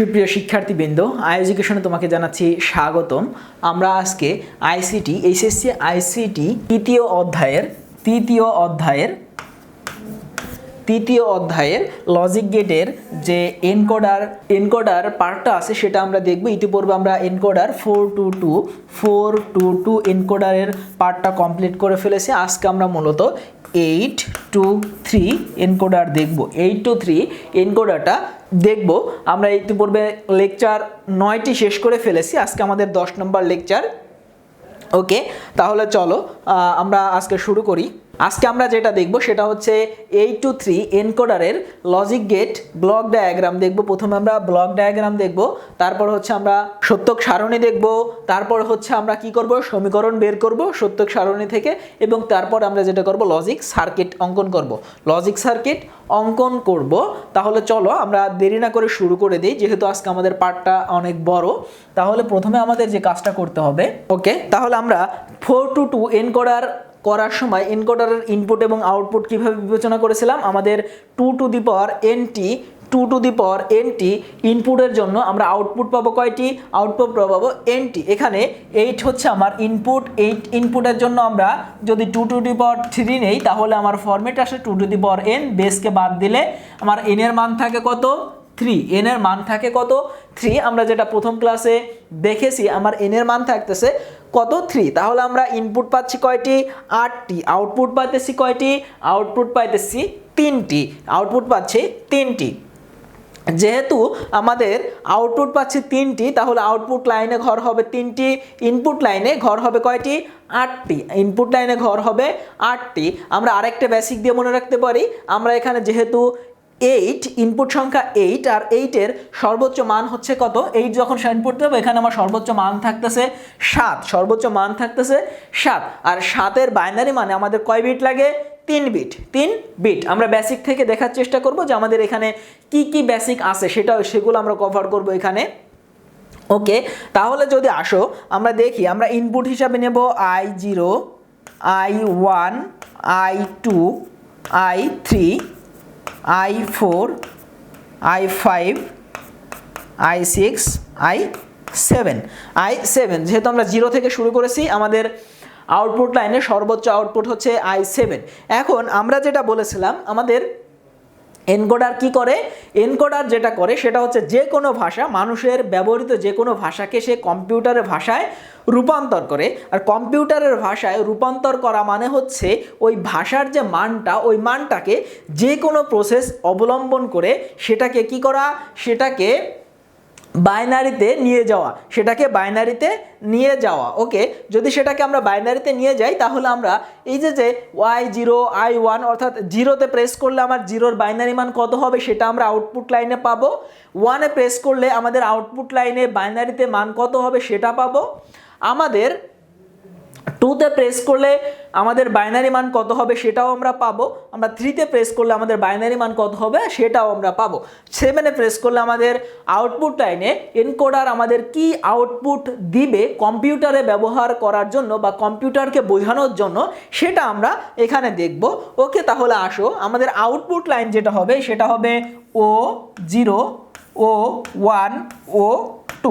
সুপ্রিয় শিক্ষার্থীবৃন্দ, এডুকেশনে তোমাকে জানাচ্ছি স্বাগতম। আমরা আজকে আইসিটি এইচএসসি আইসিটি তৃতীয় অধ্যায়ের লজিক গেটের যে এনকোডার পার্টটা আছে সেটা আমরা দেখব। ইতিপূর্বে আমরা এনকোডার 422 এনকোডারের পার্টটা কমপ্লিট করে ফেলেছি। আজকে আমরা মূলত 823 এনকোডার দেখব। 823 এনকোডারটা দেখব। আমরা ইতিপূর্বে লেকচার 9টি শেষ করে ফেলেছি। আজকে আমাদের 10 নম্বর লেকচার। ওকে, তাহলে চলো আমরা আজকে শুরু করি। আজকে আমরা যেটা দেখব সেটা হচ্ছে 823 এনকোডারের লজিক গেট ব্লক ডায়াগ্রাম দেখব। প্রথমে আমরা ব্লক ডায়াগ্রাম দেখব, তারপর হচ্ছে আমরা সত্যক সারণী দেখব, তারপর হচ্ছে আমরা কি করব, সমীকরণ বের করব সত্যক সারণী থেকে, এবং তারপর আমরা যেটা করব লজিক সার্কিট অঙ্কন করব। তাহলে চলো আমরা দেরি না করে শুরু করে দিই, যেহেতু আজকে আমাদের পার্টটা অনেক বড়। তাহলে প্রথমে আমাদের যে কাজটা করতে হবে, ওকে, তাহলে আমরা 422 এনকোডার করার সময় এনকোডারের ইনপুট এবং আউটপুট কিভাবে বিবেচনা করেছিলাম। আমাদের 2 টু দি পাওয়ার nt ইনপুটের জন্য আমরা আউটপুট পাবো কয়টি? আউটপুট পাবো nt। এখানে 8 হচ্ছে আমার ইনপুট। 8 ইনপুটের জন্য আমরা যদি 2 টু দি পাওয়ার 3 নেই, তাহলে আমার ফরম্যাট আসে 2 টু দি পাওয়ার n। বেসকে বাদ দিলে আমার n এর মান থাকে কত? 3। n এর মান থাকে কত? 3। আমরা যেটা প্রথম ক্লাসে দেখেছি, আমার n এর মান থাকতেছে কত? 3। তাহলে আমরা ইনপুট পাচ্ছি কয়টি? 8টি। আউটপুট পাইতেছি কয়টি? আউটপুট পাইতেছি 3টি। আউটপুট পাচ্ছি 3টি। যেহেতু আমাদের আউটপুট পাচ্ছি 3টি, তাহলে আউটপুট লাইনে ঘর হবে 3টি, ইনপুট লাইনে ঘর হবে কয়টি? 8টি। ইনপুট লাইনে ঘর হবে 8টি। আমরা আরেকটা বেসিক দিয়ে মনে রাখতে পারি। আমরা এখানে যেহেতু 8 ইনপুট সংখ্যা 8 আর 8 এর সর্বোচ্চ মান হচ্ছে কত? 8 যখন ইনপুট দেবো, এখানে আমার সর্বোচ্চ মান থাকতেছে 7। সর্বোচ্চ মান থাকতেছে 7। আর 7 এর বাইনারি মানে আমাদের কয় বিট লাগে? 3 বিট। আমরা বেসিক থেকে দেখার চেষ্টা করব যে আমাদের এখানে কি কি বেসিক আছে, সেগুলো আমরা কভার করব এখানে। ওকে, তাহলে যদি আসো আমরা দেখি, আমরা ইনপুট হিসাবে নেব I0, I1, I2, I3, I4, I5, I6, I7। যেহেতু আমরা 0 থেকে শুরু করেছি, আমাদের আউটপুট লাইনে সর্বোচ্চ আউটপুট হচ্ছে I7। এখন আমরা যেটা বলেছিলাম, আমাদের এনকোডার কি করে? এনকোডার যেটা করে সেটা হচ্ছে যে কোনো ভাষা, মানুষের ব্যবহৃত যে কোনো ভাষাকে সে কম্পিউটারের ভাষায় রূপান্তর করে। আর কম্পিউটারের ভাষায় রূপান্তর করা মানে হচ্ছে ওই ভাষার যে মানটা, ওই মানটাকে যে কোনো প্রসেস অবলম্বন করে সেটাকে কি করা? সেটাকে বাইনারিতে নিয়ে যাওয়া। ওকে, যদি সেটাকে আমরা বাইনারিতে নিয়ে যাই, তাহলে আমরা এই যে Y0, I1 অর্থাৎ 0তে প্রেস করলে আমার 0-র বাইনারি মান কত হবে সেটা আমরা আউটপুট লাইনে পাবো। 1-এ প্রেস করলে আমাদের আউটপুট লাইনে বাইনারিতে মান কত হবে সেটা পাবো। আমাদের 2তে প্রেস করলে আমাদের বাইনারি মান কত হবে সেটাও আমরা পাবো। আমরা 3তে প্রেস করলে আমাদের বাইনারি মান কত হবে সেটাও আমরা পাবো। 7-এ প্রেস করলে আমাদের আউটপুট লাইনে এনকোডার আমাদের কি আউটপুট দিবে কম্পিউটারে ব্যবহার করার জন্য বা কম্পিউটারকে বোঝানোর জন্য, সেটা আমরা এখানে দেখব। ওকে, তাহলে আসো, আমাদের আউটপুট লাইন যেটা হবে সেটা হবে O0, O1, O2।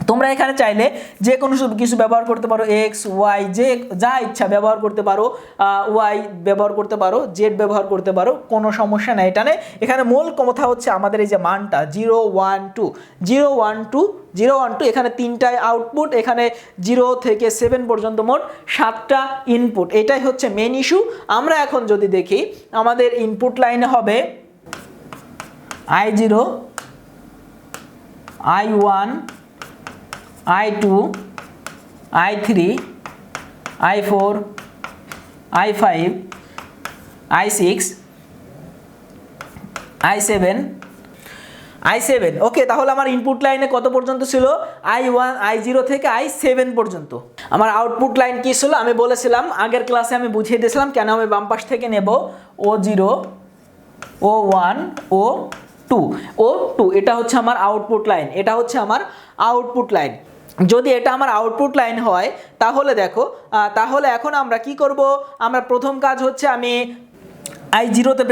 তোমরা এখানে চাইলে যে কোনো কিছু ব্যবহার করতে পারো, এক্স, ওয়াই, যা ইচ্ছা ব্যবহার করতে পারো, ওয়াই ব্যবহার করতে পারো, জেড ব্যবহার করতে পারো, কোনো সমস্যা নেই। এখানে মূল কথা হচ্ছে আমাদের এই যে মানটা 0, 1, 2 এখানে 3টাই আউটপুট, এখানে 0 থেকে 7 পর্যন্ত মোট 7টা ইনপুট। এটাই হচ্ছে মেন ইস্যু। আমরা এখন যদি দেখি, আমাদের ইনপুট লাইনে হবে I0, I1, I2, I3, I4, I5, I6, I7। ওকে, তাহলে আমার ইনপুট লাইনে কত পর্যন্ত ছিল? I1, I0 থেকে I7 পর্যন্ত। আমার আউটপুট লাইন কি ছিল আমি বলেছিলাম, আগের ক্লাসে আমি বুঝিয়ে দিয়েছিলাম কেন আমি বাম পাশ থেকে নেব। O0, O1, O2। এটা হচ্ছে আমার আউটপুট লাইন। যদি এটা আমার আউটপুট লাইন হয়, তাহলে দেখো, তাহলে এখন আমরা কি করব? আমরা প্রথম কাজ হচ্ছে আমি আই জিরোতে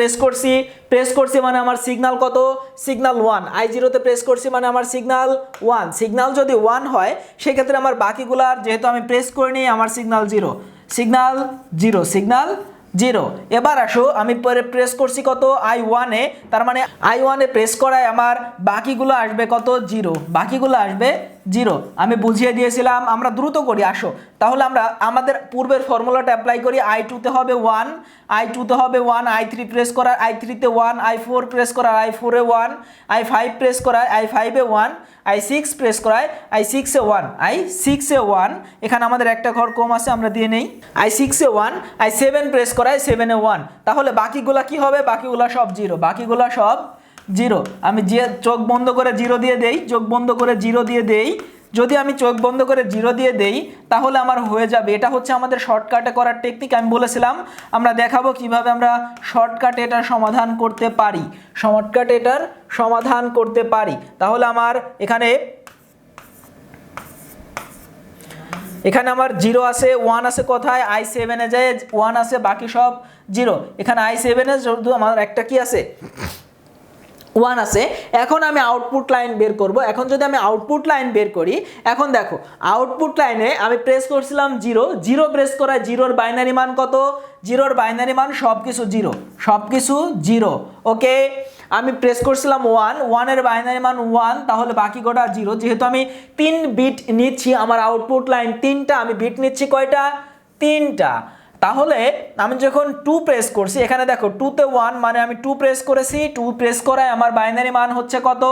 প্রেস করছি মানে আমার সিগন্যাল কত, সিগন্যাল 1। আই জিরোতে প্রেস করছি মানে আমার সিগন্যাল 1। সিগন্যাল যদি 1 হয় সেক্ষেত্রে আমার বাকিগুলার যেহেতু আমি প্রেস করিনি আমার সিগন্যাল 0, সিগন্যাল 0, সিগন্যাল 0। এবার আসো আমি পরে প্রেস করছি কত, I1 এ, তার মানে I1 এ প্রেস করায় আমার বাকিগুলো আসবে কত, 0, বাকিগুলো আসবে 0। আমি বুঝিয়ে দিয়েছিলাম, আমরা দ্রুত করি আসো। তাহলে আমরা আমাদের পূর্বের ফর্মুলাটা অ্যাপ্লাই করি। I2 তে হবে 1, I2 তে হবে 1, I3 প্রেস করার I3 তে 1, I4 প্রেস করার I4 এ 1, I5 প্রেস করার I5 এ 1, I6 প্রেস করায় I6 এ 1, I6 এ 1। এখানে আমাদের একটা ঘর কম আছে, আমরা দিয়ে নেই। I6 এ 1, I7 প্রেস করায় 7 এ 1। তাহলে বাকিগুলা কি হবে, বাকিগুলা সব 0, বাকিগুলা সব 0। আমি যে চোখ বন্ধ করে 0 দিয়ে দেই, চোখ বন্ধ করে 0 দিয়ে দেই, যদি আমি চোখ বন্ধ করে 0 দিয়ে দেই তাহলে আমার হয়ে যাবে। এটা হচ্ছে আমাদের শর্টকাটে করার টেকনিক। আমি বলেছিলাম আমরা দেখাবো কিভাবে আমরা শর্টকাটে এটার সমাধান করতে পারি, শর্টকাটে এটার সমাধান করতে পারি। তাহলে আমার এখানে আমার 0 আছে, 1 আছে কোথায়, I7 এ যায় 1 আছে, বাকি সব 0। এখানে I7 এ শুধু আমার একটা কি আছে, 1 আছে। এখন আমি আউটপুট লাইন বের করব। এখন যদি আমি আউটপুট লাইন বের করি, এখন দেখো আউটপুট লাইনে আমি প্রেস করছিলাম 0 প্রেস করায় 0-র বাইনারি মান কত, 0-র বাইনারি মান সবকিছু 0, সবকিছু 0। ওকে, আমি প্রেস করছিলাম 1 এর বাইনারি মান 1, তাহলে বাকি গোটা 0। যেহেতু আমি 3 বিট নিচ্ছি, আমার আউটপুট লাইন 3টা, আমি বিট নিচ্ছি কয়টা, 3টা। তাহলে আমি যখন 2 প্রেস করছি, এখানে দেখো 2 তে 1 মানে আমি 2 প্রেস করেছি, 2 প্রেস করায় আমার বাইনারি মান হচ্ছে কত,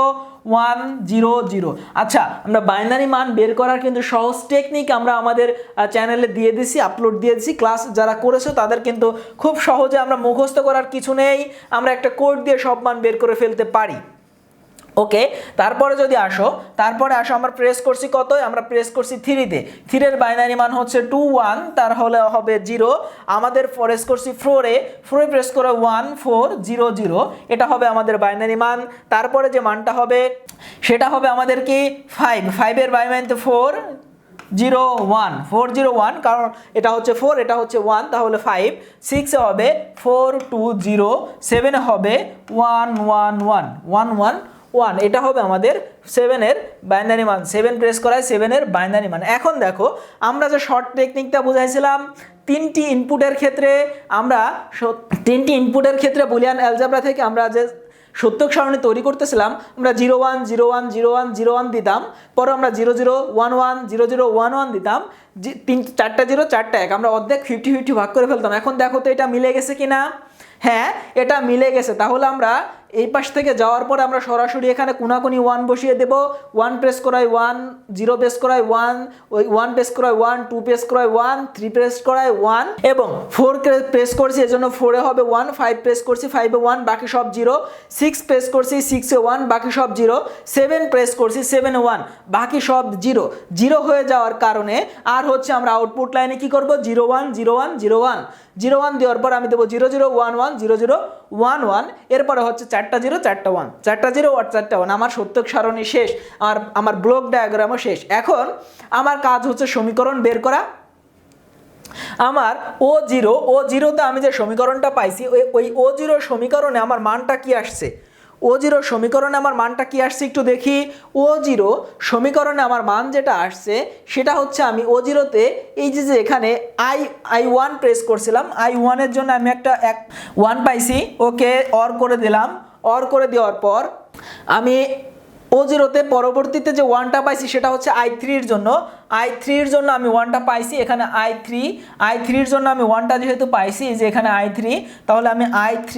1 0 0। আচ্ছা, আমরা বাইনারি মান বের করার কিন্তু সহজ টেকনিক আমরা আমাদের চ্যানেলে দিয়ে দিছি, আপলোড দিয়ে দিছি। ক্লাস যারা করেছো তাদের কিন্তু খুব সহজে, আমরা মুখস্থ করার কিছু নেই, আমরা একটা কোড দিয়ে সব মান বের করে ফেলতে পারি। ওকে, তারপরে যদি আসো, আমরা প্রেস করছি কত, আমরা প্রেস করছি 3 তে, 3 এর বাইনারি মান হচ্ছে 2 1, তার হলে হবে 0। আমাদের প্রেস করছি 4 এ, প্রেস করে 1 4 0 0, এটা হবে আমাদের বাইনারি মান। তারপরে যে মানটা হবে সেটা হবে আমাদের কি 5 এর বাইনারি মান 4 0 1 4 0 1, কারণ এটা হচ্ছে 4 এটা হচ্ছে 1, তাহলে 5। 6 এ হবে 4 2 0, 7 এ হবে 1 1 1 1 1 1, এটা হবে আমাদের 7 এর বাইনারি মান। 7 প্রেস করায় 7 এর বাইনারি মান। এখন দেখো আমরা যে শর্ট টেকনিকটা বুঝাইছিলাম, 3টি ইনপুটের ক্ষেত্রে বুলিয়ান অ্যালজেব্রা থেকে আমরা যে সত্যক সারণী তৈরি করতেছিলাম, আমরা 0 1 0 1 0 1 0 1 দিতাম, পরে আমরা 0 0 1 1 0 0 1 1 দিতাম, 4টা 0 4টা 1, আমরা অর্ধেক 50-50 ভাগ করে ফেলতাম। এখন দেখো তো এটা মিলে গেছে কিনা, হ্যাঁ এটা মিলে গেছে। তাহলে আমরা এই পাশ থেকে যাওয়ার পর আমরা সরাসরি এখানে কোনাকুনি 1 বসিয়ে দেব। 1 প্রেস করায় 1, 0 প্রেস করায় 1, ওই 1 প্রেস করায় 1, 2 প্রেস করায় 1, 3 প্রেস করায় 1 এবং 4 প্রেস করছি এজন্য 4 এ হবে 1, 5 প্রেস করছি 5 এ 1, বাকি সব 0, 6 প্রেস করছি 6 এ 1, বাকি সব 0, 7 প্রেস করছি 7 এ 1, বাকি সব 0 0 হয়ে যাওয়ার কারণে আর হচ্ছে আমরা আউটপুট লাইনে কি করব, 0 1 0 1 0 1 0 1 দেওয়ার পর আমি দেব 0 0 1 1 0 0 1 1, এরপরে হচ্ছে 4টা 0 4টা 1, 4টা 0 আর 4টা 1। আমার সত্যক সারণী শেষ, আর আমার ব্লক ডায়াগ্রামও শেষ। এখন আমার কাজ হচ্ছে সমীকরণ বের করা। আমার O0 তে আমি যে সমীকরণটা পাইছি, ওই O0 সমীকরণে আমার মানটা কি আসছে, O0 সমীকরণে আমার মানটা কি আসছে একটু দেখি। O0 সমীকরণে আমার মান যেটা আসছে সেটা হচ্ছে, আমি O0 তে এই যে এখানে I1 প্রেস করছিলাম, I1 এর জন্য আমি একটা 1 পাইছি। ওকে, অর করে দিলাম। অর করে দেওয়ার পর আমি O0 তে পরবর্তীতে যে 1টা পাইছি সেটা হচ্ছে I3 এর জন্য। I3 এর জন্য আমি 1টা পাইছি, এখানে I3 এর জন্য আমি 1টা যেহেতু পাইছি, যে এখানে I3, তাহলে আমি I3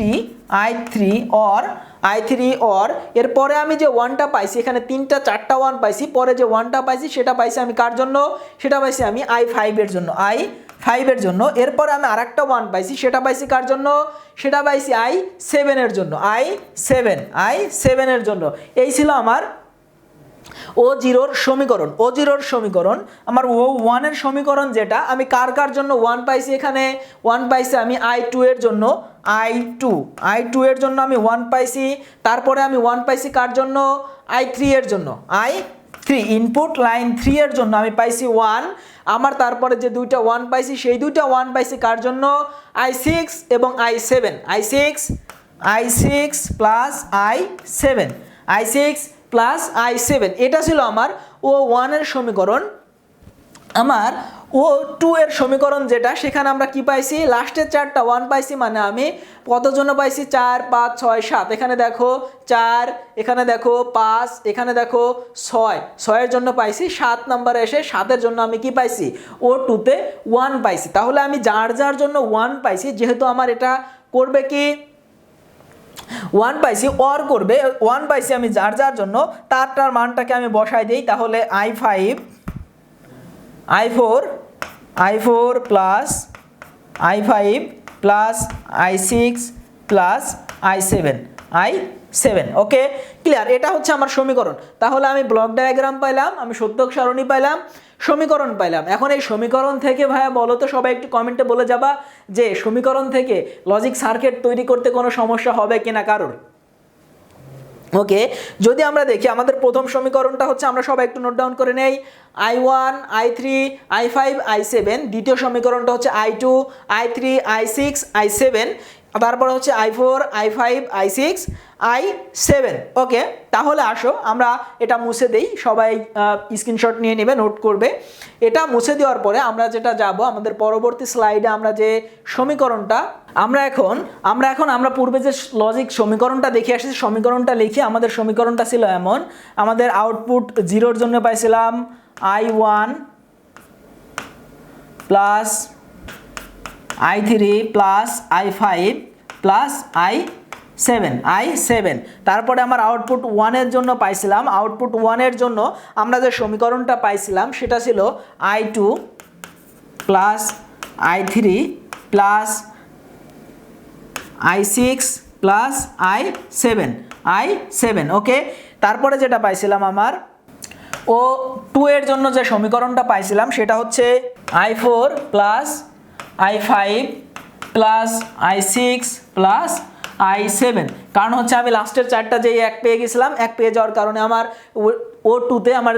অর এরপরে আমি যে 1টা পাইছি, এখানে 3টা 4টা 1 পাইছি, পরে যে 1টা পাইছি সেটা পাইছি আমি কার জন্য, সেটা পাইছি আমি I5 এর জন্য, I5 এর জন্য। এরপরে আমি আরেকটা 1 পাইছি, সেটা পাইছি কার জন্য, সেটা পাইছি I7 এর জন্য, I7 এর জন্য। এই ছিল আমার O0 সমীকরণ। O0 সমীকরণ আমার O1 এর সমীকরণ, যেটা আমি কার জন্য 1 পাইছি, এখানে 1 পাইছি আমি I2 এর জন্য, I2 এর জন্য আমি 1 পাইছি। তারপরে আমি 1 পাইছি কার জন্য, I3 এর জন্য, I3 3 ইনপুট লাইন 3 এর জন্য আমি পাইছি 1, আমার তারপরে যে দুইটা 1 পাইছি সেই দুইটা 1 পাইছি কার জন্য, I6 এবং I7, I6 প্লাস I7, এটা ছিল আমার O1 এর সমীকরণ। আমার O2 এর সমীকরণ যেটা, সেখানে আমরা কি পাইছি, লাস্টের 4টা 1 পাইছি, মানে আমি কত জন্য পাইছি, 4 5 6 7, এখানে দেখো 4, এখানে দেখো 5, এখানে দেখো 6 এর জন্য পাইছি। 7 নম্বরে এসে 7 এর জন্য আমি কি পাইছি, O2 তে 1 পাইছি। তাহলে আমি যার যার জন্য 1 পাইছি, যেহেতু আমার এটা করবে কি 1 পাইছি, অর করবে 1 পাইছি আমি যার যার জন্য, তারটার মানটাকে আমি বসাই দিই। তাহলে I4 plus I5 plus I6 plus I7, okay clear. এটা হচ্ছে আমার সমীকরণ। তাহলে আমি ব্লক ডায়াগ্রাম পাইলাম, আমি সত্যক সারণী পাইলাম, সমীকরণ পাইলাম। এখন এই সমীকরণ থেকে ভাইয়া বলো তো, সবাই একটু কমেন্টে বলে যাবা যে সমীকরণ থেকে লজিক সার্কিট তৈরি করতে কোনো সমস্যা হবে কিনা কারোর। ওকে, যদি আমরা দেখি আমাদের প্রথম সমীকরণটা হচ্ছে, আমরা সবাই একটু নোট ডাউন করে নেই, I1 I3 I5 I7। দ্বিতীয় সমীকরণটা হচ্ছে I2 I3 I6 I7। তারপরে হচ্ছে I4 I5 I6 I7। ওকে, তাহলে আসো আমরা এটা মুছে দেই, সবাই স্ক্রিনশট নিয়ে নেবে, নোট করবে। এটা মুছে দেওয়ার পরে আমরা যেটা যাব, আমাদের পরবর্তী স্লাইডে আমরা যে সমীকরণটা আমরা পূর্বে যে লজিক সমীকরণটা দেখে আসছি, সমীকরণটা লিখি। আমাদের সমীকরণটা ছিল এমন, আমাদের আউটপুট 0 এর জন্য পাইছিলাম I1 plus I3 plus I5 plus I7। তারপরে আমার আউটপুট 1 এর জন্য পাইছিলাম, আউটপুট 1 এর জন্য আমরা যে সমীকরণটা পাইছিলাম সেটা ছিল I2 plus I3 plus I6 plus I7। ওকে, তারপরে যেটা পাইছিলাম আমার O2 এর জন্য যে সমীকরণটা পাইছিলাম সেটা হচ্ছে I4 plus I5 plus I6 plus I7। কারণ হচ্ছে আমি লাস্টের 4টা যেই 1 পেয়ে গেছিলাম, 1 পেয়ে যাওয়ার কারণে আমার O2 তে আমার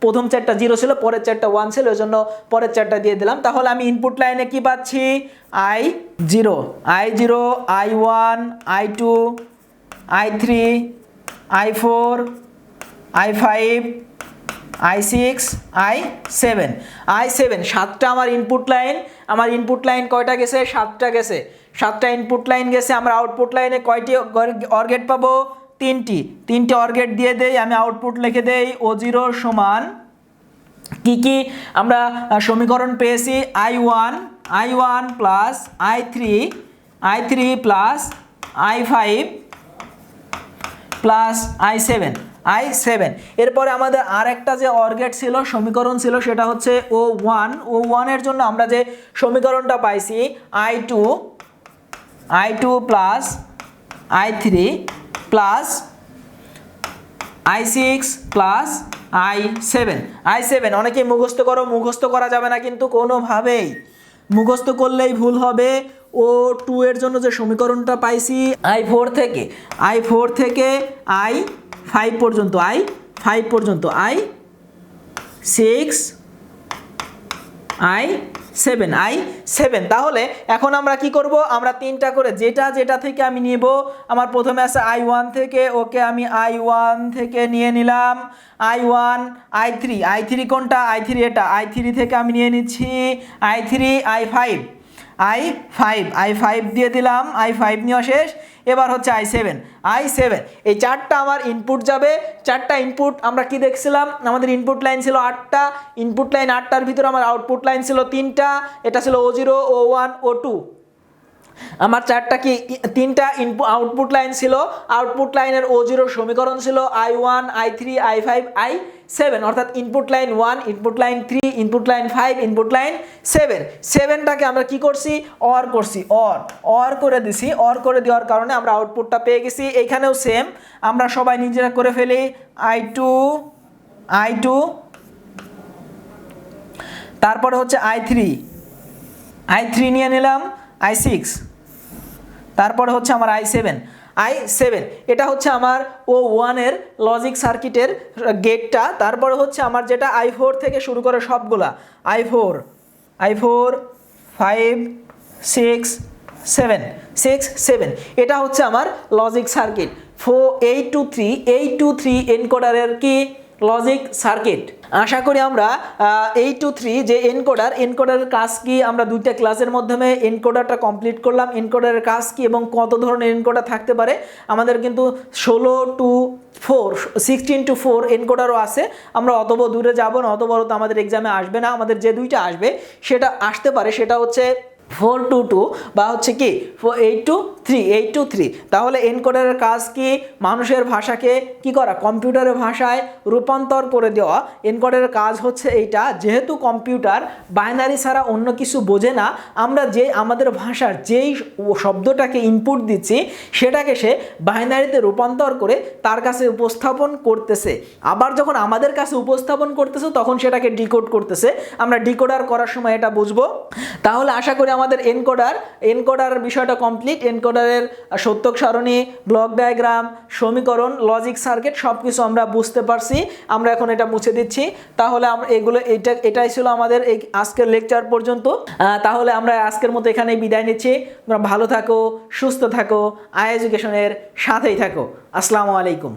প্রথম 4টা 0 ছিল, পরের 4টা 1 ছিল, ওই জন্য পরের 4টা দিয়ে দিলাম। তাহলে আমি ইনপুট লাইনে কি পাচ্ছি, I0 I1 I2 I3 I4 I5 I6 I7। 7টা আমার ইনপুট লাইন কয়টা গেছে, 7টা গেছে, 7টা ইনপুট লাইন গেছে। আমরা আউটপুট লাইনে কয়টি অর গেট পাবো, 3টি অর গেট দিয়ে দেই। আমি আউটপুট লিখে দেই O0 সমান কি আমরা সমীকরণ পেয়েছি, I1 plus I3 plus I5 plus I7। এরপরে আমাদের আর একটা যে অর গেট ছিল, সমীকরণ ছিল, সেটা হচ্ছে O1 এর জন্য আমরা যে সমীকরণটা পাইছি I2 plus I3 plus I6 plus I7। অনেকেই মুখস্থ করা যাবে না কিন্তু কোনোভাবেই, মুখস্থ করলেই ভুল হবে। O2 এর জন্য যে সমীকরণটা পাইছি I4 থেকে I5 পর্যন্ত I6 I7। তাহলে এখন আমরা কি করব, আমরা 3টা করে যেটা থেকে আমি নিব, আমার প্রথমে আছে I1 থেকে, ওকে আমি I1 থেকে নিয়ে নিলাম I1 I3 কোনটা, এটা I3 থেকে আমি নিয়ে নিচ্ছি I3 I5 দিয়ে দিলাম, I5 নেওয়া শেষ। এবার হচ্ছে I7। এই 4টা আমার ইনপুট যাবে। 4টা ইনপুট আমরা কি দেখছিলাম, আমাদের ইনপুট লাইন ছিল 8টা, ইনপুট লাইন 8টার ভিতরে আমার আউটপুট লাইন ছিল 3টা, এটা ছিল O0 O1 O2। আমার 3টা আউটপুট লাইন ছিল, আউটপুট লাইনের O0 সমীকরণ ছিল I1 I3 I5 I7, অর্থাৎ input line 1, input line 3, input line 5, input line 7টাকে আমরা কি করছি, অর করে দিছি। অর করে দেওয়ার কারণে আমরা আউটপুটটা পেয়ে গেছি। এইখানেও সেম, আমরা সবাই নিজেরা করে ফেলি I2, তারপরে হচ্ছে I3 নিয়ে নিলাম, I6, তারপরে হচ্ছে আমার I7। i7 এটা হচ্ছে আমার O1 এর লজিক সার্কিটের গেটটা। তারপরে হচ্ছে আমার যেটা i4 থেকে শুরু করে সবগুলা i4 5 6 7 এটা হচ্ছে আমার লজিক সার্কিট 8 to 3 এনকোডারের কি লজিক সার্কিট। আশা করি আমরা 8 to 3 যে এনকোডারের কাজ কি আমরা দুইটা ক্লাসের মাধ্যমে এনকোডারটা কমপ্লিট করলাম। এনকোডারের কাজ কি এবং কত ধরনের এনকোডার থাকতে পারে, আমাদের কিন্তু 16 to 4 এনকোডারও আছে। আমরা অত দূরে যাব না, অত বড় তো আমাদের এক্সামে আসবে না। আমাদের যে দুইটা আসবে সেটা আসতে পারে, সেটা হচ্ছে 4 to 2 বা হচ্ছে কি 8 to 3। তাহলে এনকোডারের কাজ কি? মানুষের ভাষাকে কি করা, কম্পিউটারের ভাষায় রূপান্তর করে দেওয়া। এনকোডারের কাজ হচ্ছে এইটা। যেহেতু কম্পিউটার বাইনারি ছাড়া অন্য কিছু বোঝে না, আমরা যে আমাদের ভাষার যেই শব্দটাকে ইনপুট দিচ্ছি সেটাকে সে বাইনারিতে রূপান্তর করে তার কাছে উপস্থাপন করতেছে। আবার যখন আমাদের কাছে উপস্থাপন করতেছে তখন সেটাকে ডিকোড করতেছে। আমরা ডিকোডার করার সময় এটা বুঝবো। তাহলে আশা করি আমাদের এনকোডার বিষয়টা কমপ্লিট। এনকোডারের সত্যক সারণী, ব্লক ডায়াগ্রাম, সমীকরণ, লজিক সার্কিট সবকিছু আমরা বুঝতে পারছি। আমরা এখন এটা মুছে দিচ্ছি। তাহলে আমরা এটাই ছিল আমাদের এই আজকের লেকচার পর্যন্ত। তাহলে আমরা আজকের মতো এখানেই বিদায় নিচ্ছি। তোমরা ভালো থাকো, সুস্থ থাকো, আই এডুকেশনের সাথেই থাকো। আসসালামু আলাইকুম।